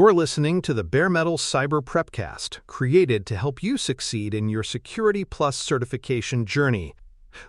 You're listening to the Bare Metal Cyber Prepcast, created to help you succeed in your Security Plus certification journey.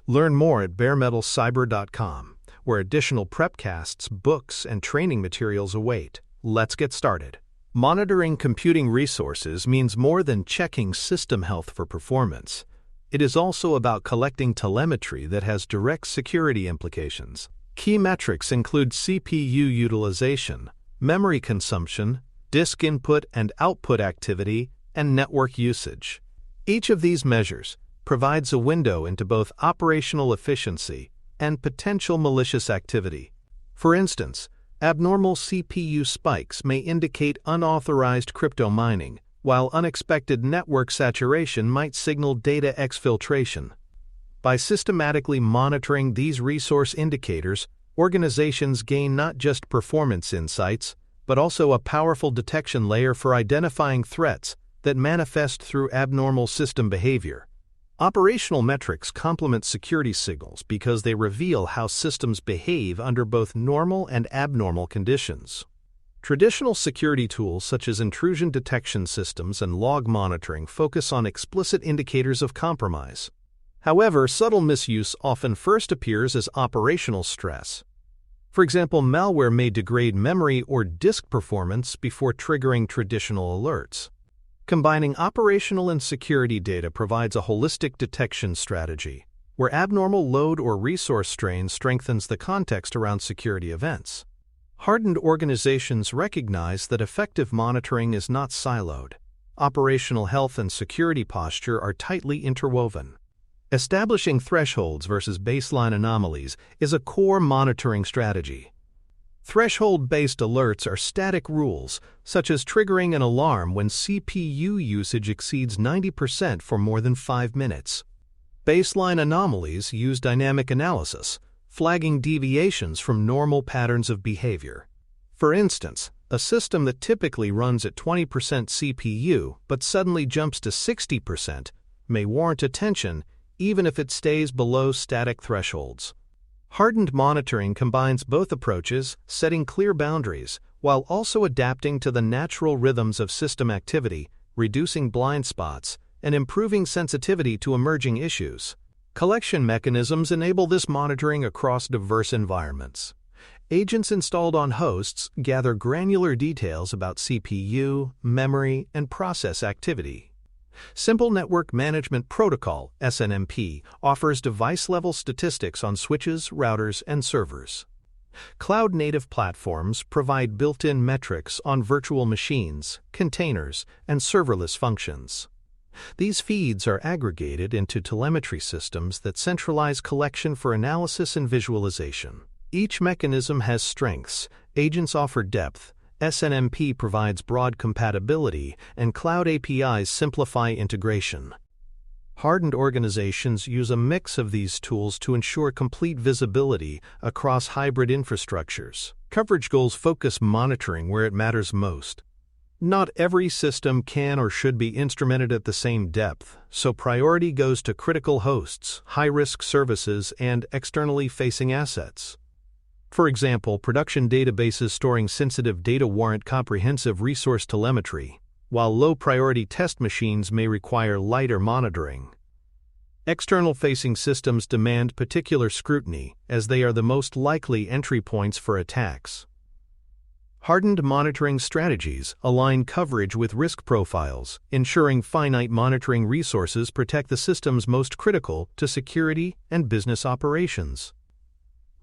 Learn more at baremetalcyber.com, where additional prepcasts, books, and training materials await. Let's get started. Monitoring computing resources means more than checking system health for performance. It is also about collecting telemetry that has direct security implications. Key metrics include CPU utilization, memory consumption, disk input and output activity, and network usage. Each of these measures provides a window into both operational efficiency and potential malicious activity. For instance, abnormal CPU spikes may indicate unauthorized crypto mining, while unexpected network saturation might signal data exfiltration. By systematically monitoring these resource indicators, organizations gain not just performance insights, but also a powerful detection layer for identifying threats that manifest through abnormal system behavior. Operational metrics complement security signals because they reveal how systems behave under both normal and abnormal conditions. Traditional security tools such as intrusion detection systems and log monitoring focus on explicit indicators of compromise. However, subtle misuse often first appears as operational stress. For example, malware may degrade memory or disk performance before triggering traditional alerts. Combining operational and security data provides a holistic detection strategy, where abnormal load or resource strain strengthens the context around security events. Hardened organizations recognize that effective monitoring is not siloed. Operational health and security posture are tightly interwoven. Establishing thresholds versus baseline anomalies is a core monitoring strategy. Threshold-based alerts are static rules, such as triggering an alarm when CPU usage exceeds 90% for more than 5 minutes. Baseline anomalies use dynamic analysis, flagging deviations from normal patterns of behavior. For instance, a system that typically runs at 20% CPU but suddenly jumps to 60% may warrant attention even if it stays below static thresholds. Hardened monitoring combines both approaches, setting clear boundaries, while also adapting to the natural rhythms of system activity, reducing blind spots, and improving sensitivity to emerging issues. Collection mechanisms enable this monitoring across diverse environments. Agents installed on hosts gather granular details about CPU, memory, and process activity. Simple Network Management Protocol (SNMP) offers device-level statistics on switches, routers, and servers. Cloud-native platforms provide built-in metrics on virtual machines, containers, and serverless functions. These feeds are aggregated into telemetry systems that centralize collection for analysis and visualization. Each mechanism has strengths, agents offer depth, SNMP provides broad compatibility, and cloud APIs simplify integration. Hardened organizations use a mix of these tools to ensure complete visibility across hybrid infrastructures. Coverage goals focus monitoring where it matters most. Not every system can or should be instrumented at the same depth, so priority goes to critical hosts, high-risk services, and externally facing assets. For example, production databases storing sensitive data warrant comprehensive resource telemetry, while low-priority test machines may require lighter monitoring. External-facing systems demand particular scrutiny, as they are the most likely entry points for attacks. Hardened monitoring strategies align coverage with risk profiles, ensuring finite monitoring resources protect the systems most critical to security and business operations.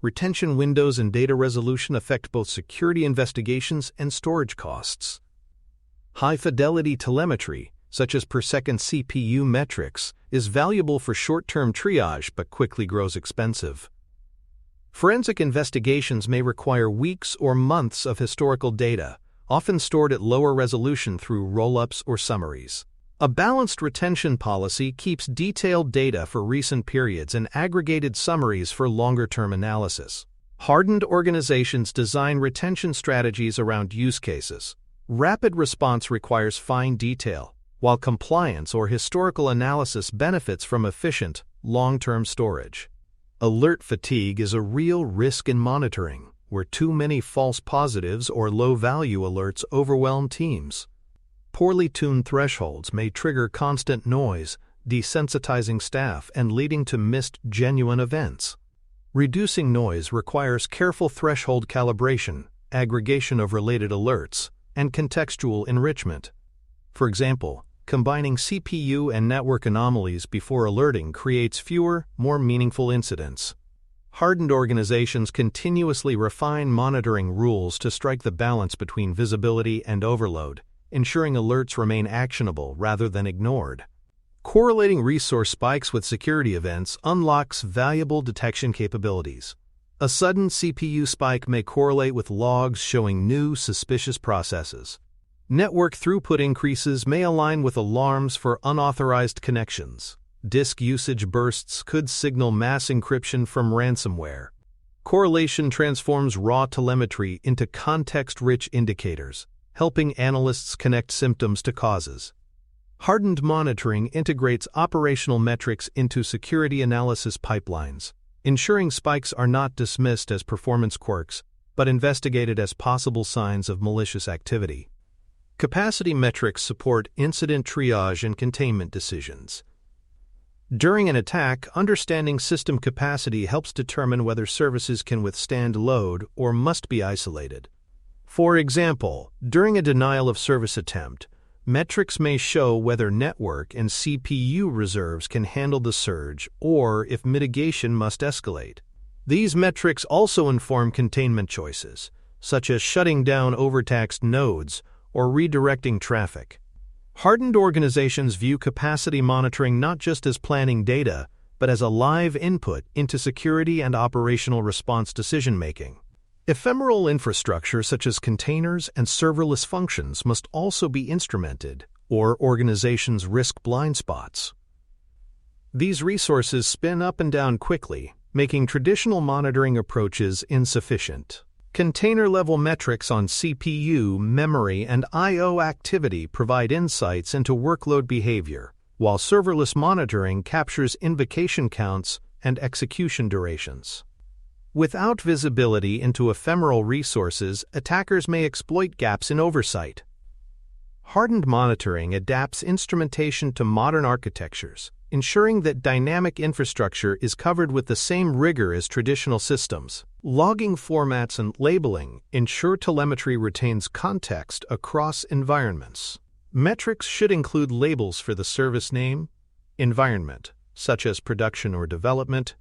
Retention windows and data resolution affect both security investigations and storage costs. High-fidelity telemetry, such as per-second CPU metrics, is valuable for short-term triage but quickly grows expensive. Forensic investigations may require weeks or months of historical data, often stored at lower resolution through roll-ups or summaries. A balanced retention policy keeps detailed data for recent periods and aggregated summaries for longer-term analysis. Hardened organizations design retention strategies around use cases. Rapid response requires fine detail, while compliance or historical analysis benefits from efficient, long-term storage. Alert fatigue is a real risk in monitoring. where too many false positives or low-value alerts overwhelm teams. Poorly tuned thresholds may trigger constant noise, desensitizing staff and leading to missed genuine events. Reducing noise requires careful threshold calibration, aggregation of related alerts, and contextual enrichment. For example, combining CPU and network anomalies before alerting creates fewer, more meaningful incidents. Hardened organizations continuously refine monitoring rules to strike the balance between visibility and overload, ensuring alerts remain actionable rather than ignored. Correlating resource spikes with security events unlocks valuable detection capabilities. A sudden CPU spike may correlate with logs showing new suspicious processes. Network throughput increases may align with alarms for unauthorized connections. Disk usage bursts could signal mass encryption from ransomware. Correlation transforms raw telemetry into context-rich indicators, helping analysts connect symptoms to causes. Hardened monitoring integrates operational metrics into security analysis pipelines, ensuring spikes are not dismissed as performance quirks, but investigated as possible signs of malicious activity. Capacity metrics support incident triage and containment decisions. During an attack, understanding system capacity helps determine whether services can withstand load or must be isolated. For example, during a denial of service attempt, metrics may show whether network and CPU reserves can handle the surge or if mitigation must escalate. These metrics also inform containment choices, such as shutting down overtaxed nodes or redirecting traffic. Hardened organizations view capacity monitoring not just as planning data, but as a live input into security and operational response decision-making. Ephemeral infrastructure such as containers and serverless functions must also be instrumented, or organizations risk blind spots. These resources spin up and down quickly, making traditional monitoring approaches insufficient. Container-level metrics on CPU, memory, and I/O activity provide insights into workload behavior, while serverless monitoring captures invocation counts and execution durations. Without visibility into ephemeral resources, attackers may exploit gaps in oversight. Hardened monitoring adapts instrumentation to modern architectures, ensuring that dynamic infrastructure is covered with the same rigor as traditional systems. Logging formats and labeling ensure telemetry retains context across environments. Metrics should include labels for the service name, environment, such as production or development,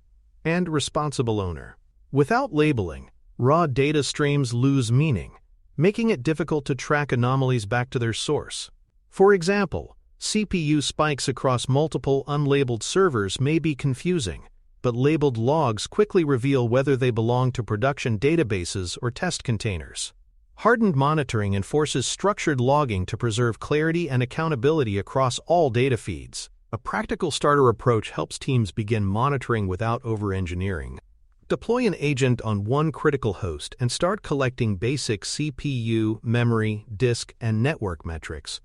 and responsible owner. Without labeling, raw data streams lose meaning, making it difficult to track anomalies back to their source. For example, CPU spikes across multiple unlabeled servers may be confusing, but labeled logs quickly reveal whether they belong to production databases or test containers. Hardened monitoring enforces structured logging to preserve clarity and accountability across all data feeds. A practical starter approach helps teams begin monitoring without over-engineering. Deploy an agent on one critical host and start collecting basic CPU, memory, disk, and network metrics.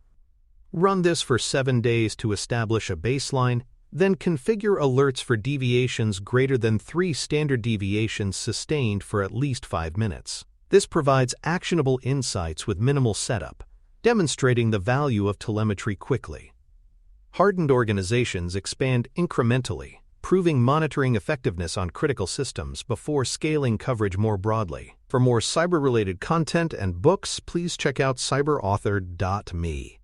Run this for 7 days to establish a baseline, then configure alerts for deviations greater than 3 standard deviations sustained for at least 5 minutes. This provides actionable insights with minimal setup, demonstrating the value of telemetry quickly. Hardened organizations expand incrementally, proving monitoring effectiveness on critical systems before scaling coverage more broadly. For more cyber-related content and books, please check out cyberauthor.me.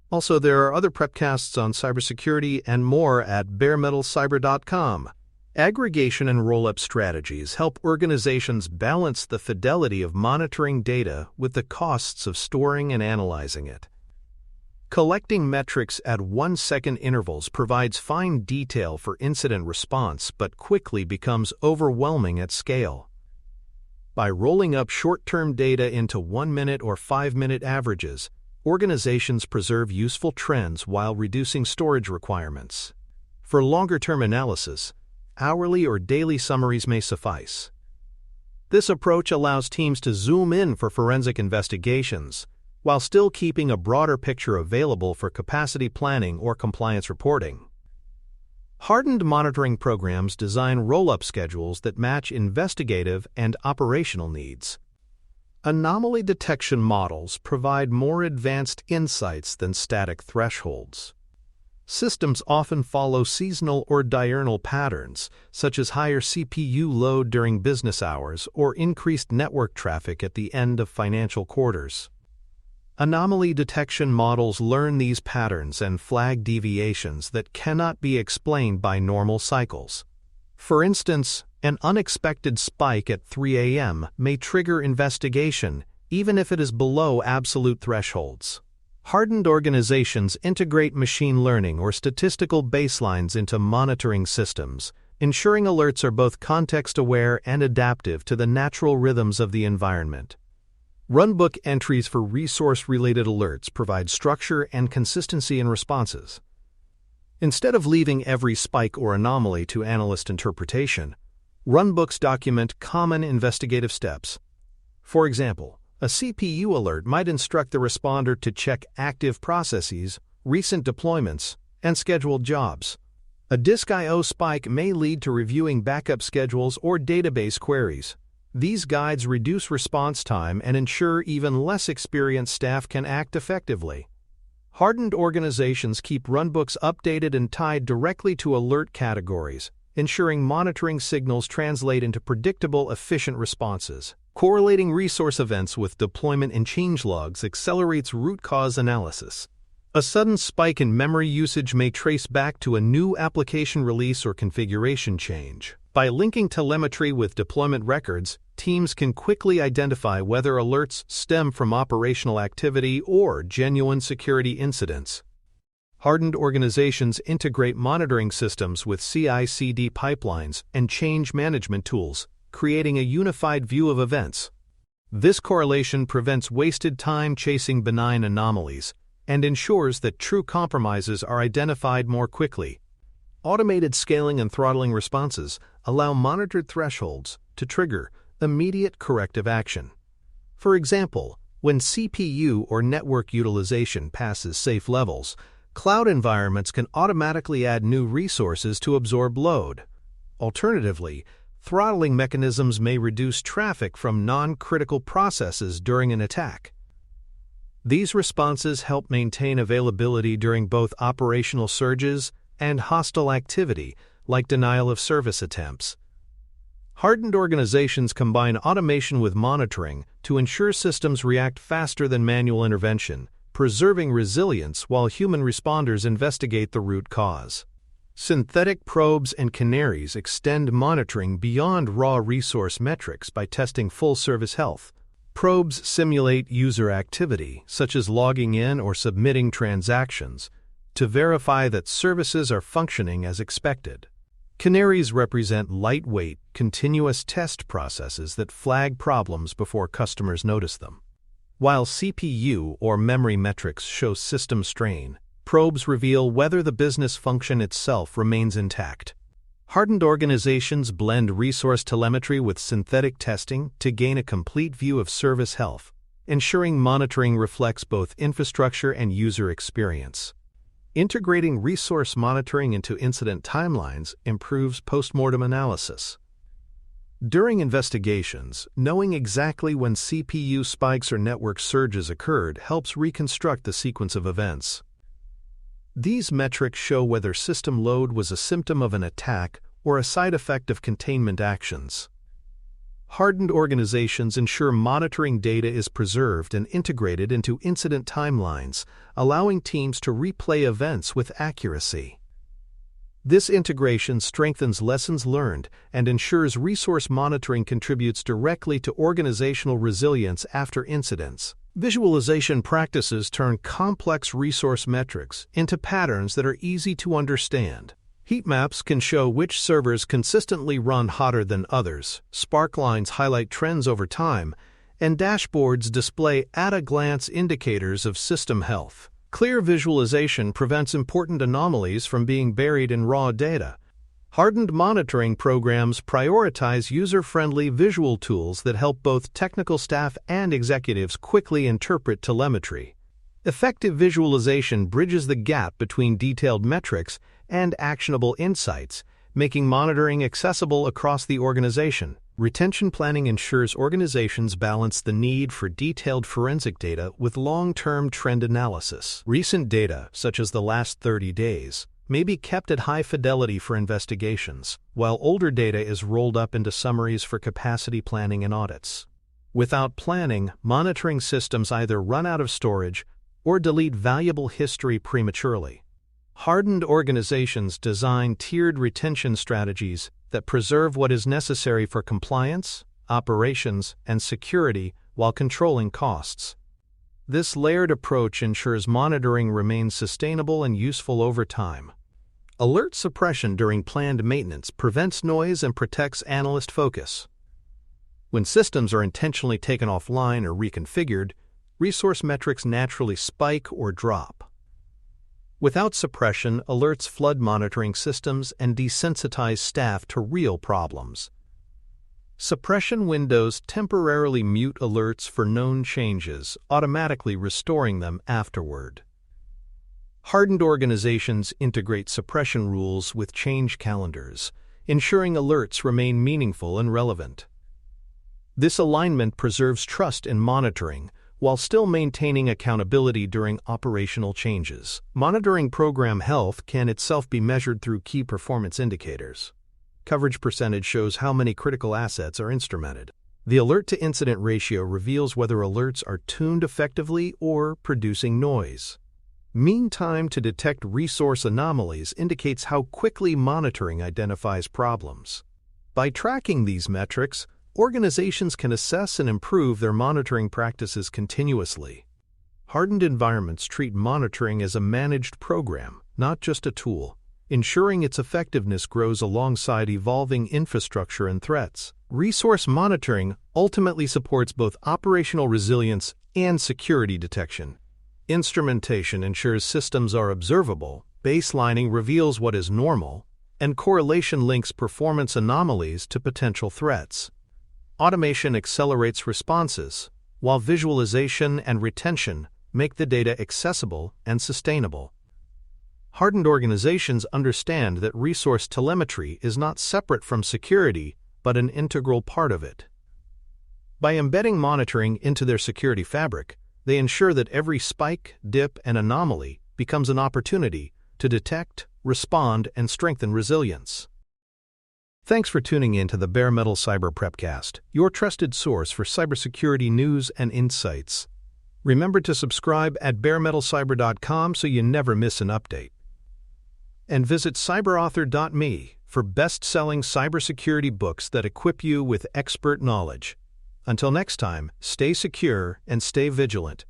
Also, there are other prepcasts on cybersecurity and more at baremetalcyber.com. Aggregation and roll-up strategies help organizations balance the fidelity of monitoring data with the costs of storing and analyzing it. Collecting metrics at 1-second intervals provides fine detail for incident response but quickly becomes overwhelming at scale. By rolling up short-term data into 1-minute or 5-minute averages, organizations preserve useful trends while reducing storage requirements. For longer-term analysis, hourly or daily summaries may suffice. This approach allows teams to zoom in for forensic investigations, while still keeping a broader picture available for capacity planning or compliance reporting. Hardened monitoring programs design roll-up schedules that match investigative and operational needs. Anomaly detection models provide more advanced insights than static thresholds. Systems often follow seasonal or diurnal patterns, such as higher CPU load during business hours or increased network traffic at the end of financial quarters. Anomaly detection models learn these patterns and flag deviations that cannot be explained by normal cycles. For instance, an unexpected spike at 3 a.m. may trigger investigation, even if it is below absolute thresholds. Hardened organizations integrate machine learning or statistical baselines into monitoring systems, ensuring alerts are both context-aware and adaptive to the natural rhythms of the environment. Runbook entries for resource-related alerts provide structure and consistency in responses. Instead of leaving every spike or anomaly to analyst interpretation, runbooks document common investigative steps. For example, a CPU alert might instruct the responder to check active processes, recent deployments, and scheduled jobs. A disk I/O spike may lead to reviewing backup schedules or database queries. These guides reduce response time and ensure even less experienced staff can act effectively. Hardened organizations keep runbooks updated and tied directly to alert categories, ensuring monitoring signals translate into predictable, efficient responses. Correlating resource events with deployment and change logs accelerates root cause analysis. A sudden spike in memory usage may trace back to a new application release or configuration change. By linking telemetry with deployment records, teams can quickly identify whether alerts stem from operational activity or genuine security incidents. Hardened organizations integrate monitoring systems with CI/CD pipelines and change management tools, creating a unified view of events. This correlation prevents wasted time chasing benign anomalies and ensures that true compromises are identified more quickly. Automated scaling and throttling responses allow monitored thresholds to trigger immediate corrective action. For example, when CPU or network utilization passes safe levels, cloud environments can automatically add new resources to absorb load. Alternatively, throttling mechanisms may reduce traffic from non-critical processes during an attack. These responses help maintain availability during both operational surges and hostile activity, like denial of service attempts. Hardened organizations combine automation with monitoring to ensure systems react faster than manual intervention, preserving resilience while human responders investigate the root cause. Synthetic probes and canaries extend monitoring beyond raw resource metrics by testing full-service health. Probes simulate user activity, such as logging in or submitting transactions, to verify that services are functioning as expected. Canaries represent lightweight, continuous test processes that flag problems before customers notice them. While CPU or memory metrics show system strain, probes reveal whether the business function itself remains intact. Hardened organizations blend resource telemetry with synthetic testing to gain a complete view of service health, ensuring monitoring reflects both infrastructure and user experience. Integrating resource monitoring into incident timelines improves postmortem analysis. During investigations, knowing exactly when CPU spikes or network surges occurred helps reconstruct the sequence of events. These metrics show whether system load was a symptom of an attack or a side effect of containment actions. Hardened organizations ensure monitoring data is preserved and integrated into incident timelines, allowing teams to replay events with accuracy. This integration strengthens lessons learned and ensures resource monitoring contributes directly to organizational resilience after incidents. Visualization practices turn complex resource metrics into patterns that are easy to understand. Heat maps can show which servers consistently run hotter than others, spark lines highlight trends over time, and dashboards display at-a-glance indicators of system health. Clear visualization prevents important anomalies from being buried in raw data. Hardened monitoring programs prioritize user-friendly visual tools that help both technical staff and executives quickly interpret telemetry. Effective visualization bridges the gap between detailed metrics and actionable insights, making monitoring accessible across the organization. Retention planning ensures organizations balance the need for detailed forensic data with long-term trend analysis. Recent data, such as the last 30 days, may be kept at high fidelity for investigations, while older data is rolled up into summaries for capacity planning and audits. Without planning, monitoring systems either run out of storage or delete valuable history prematurely. Hardened organizations design tiered retention strategies that preserve what is necessary for compliance, operations, and security while controlling costs. This layered approach ensures monitoring remains sustainable and useful over time. Alert suppression during planned maintenance prevents noise and protects analyst focus. When systems are intentionally taken offline or reconfigured, resource metrics naturally spike or drop. Without suppression, alerts flood monitoring systems and desensitize staff to real problems. Suppression windows temporarily mute alerts for known changes, automatically restoring them afterward. Hardened organizations integrate suppression rules with change calendars, ensuring alerts remain meaningful and relevant. This alignment preserves trust in monitoring, while still maintaining accountability during operational changes. Monitoring program health can itself be measured through key performance indicators. Coverage percentage shows how many critical assets are instrumented. The alert-to-incident ratio reveals whether alerts are tuned effectively or producing noise. Mean time to detect resource anomalies indicates how quickly monitoring identifies problems. By tracking these metrics, organizations can assess and improve their monitoring practices continuously. Hardened environments treat monitoring as a managed program, not just a tool, ensuring its effectiveness grows alongside evolving infrastructure and threats. Resource monitoring ultimately supports both operational resilience and security detection. Instrumentation ensures systems are observable, baselining reveals what is normal, and correlation links performance anomalies to potential threats. Automation accelerates responses, while visualization and retention make the data accessible and sustainable. Hardened organizations understand that resource telemetry is not separate from security, but an integral part of it. By embedding monitoring into their security fabric, they ensure that every spike, dip, and anomaly becomes an opportunity to detect, respond, and strengthen resilience. Thanks for tuning in to the Bare Metal Cyber Prepcast, your trusted source for cybersecurity news and insights. Remember to subscribe at baremetalcyber.com so you never miss an update. And visit cyberauthor.me for best-selling cybersecurity books that equip you with expert knowledge. Until next time, stay secure and stay vigilant.